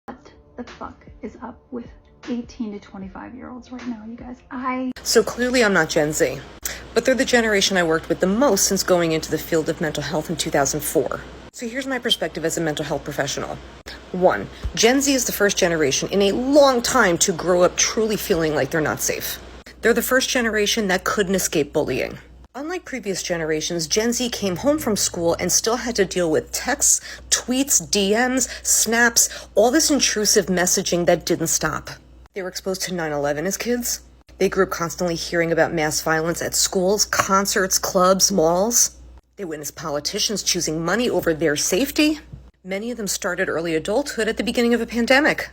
What the fuck is up with 18 to 25-year-olds right now, you guys? So clearly I'm not Gen Z, but they're the generation I worked with the most since going into the field of mental health in 2004. So here's my perspective as a mental health professional. 1. Gen Z is the first generation in a long time to grow up truly feeling like they're not safe. They're the first generation that couldn't escape bullying. Unlike previous generations, Gen Z came home from school and still had to deal with texts, tweets, DMs, snaps, all this intrusive messaging that didn't stop. They were exposed to 9/11 as kids. They grew up constantly hearing about mass violence at schools, concerts, clubs, malls. They witnessed politicians choosing money over their safety. Many of them started early adulthood at the beginning of a pandemic,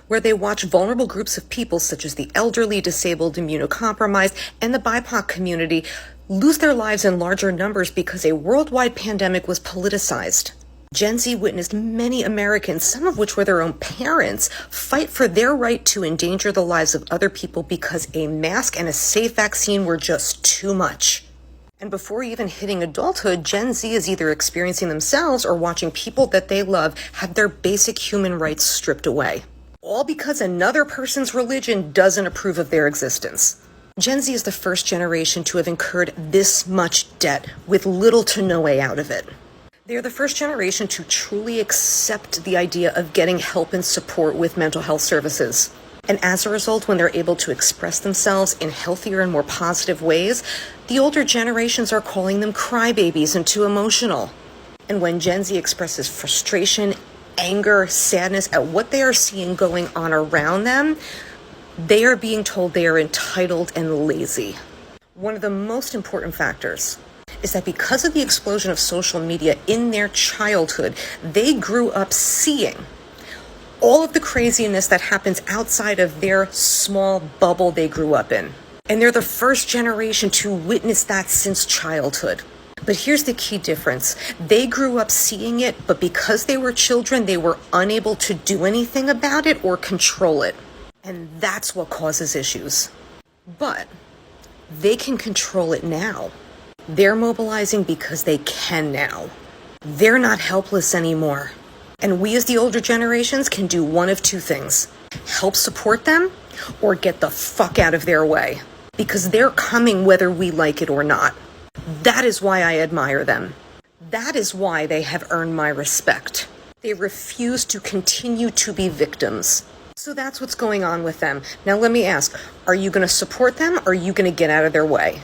where they watched vulnerable groups of people such as the elderly, disabled, immunocompromised, and the BIPOC community lose their lives in larger numbers because a worldwide pandemic was politicized. Gen Z witnessed many Americans, some of which were their own parents, fight for their right to endanger the lives of other people because a mask and a safe vaccine were just too much. And before even hitting adulthood, Gen Z is either experiencing themselves or watching people that they love have their basic human rights stripped away. All because another person's religion doesn't approve of their existence. Gen Z is the first generation to have incurred this much debt with little to no way out of it. They are the first generation to truly accept the idea of getting help and support with mental health services. And as a result, when they're able to express themselves in healthier and more positive ways, the older generations are calling them crybabies and too emotional. And when Gen Z expresses frustration, anger, sadness at what they are seeing going on around them, they are being told they are entitled and lazy. One of the most important factors is that because of the explosion of social media in their childhood, they grew up seeing all of the craziness that happens outside of their small bubble they grew up in. And they're the first generation to witness that since childhood. But here's the key difference. They grew up seeing it, but because they were children, they were unable to do anything about it or control it. And that's what causes issues. But they can control it now. They're mobilizing because they can now. They're not helpless anymore. And we as the older generations can do one of two things: help support them or get the fuck out of their way. Because they're coming whether we like it or not. That is why I admire them. That is why they have earned my respect. They refuse to continue to be victims. So that's what's going on with them. Now let me ask, are you going to support them or are you going to get out of their way?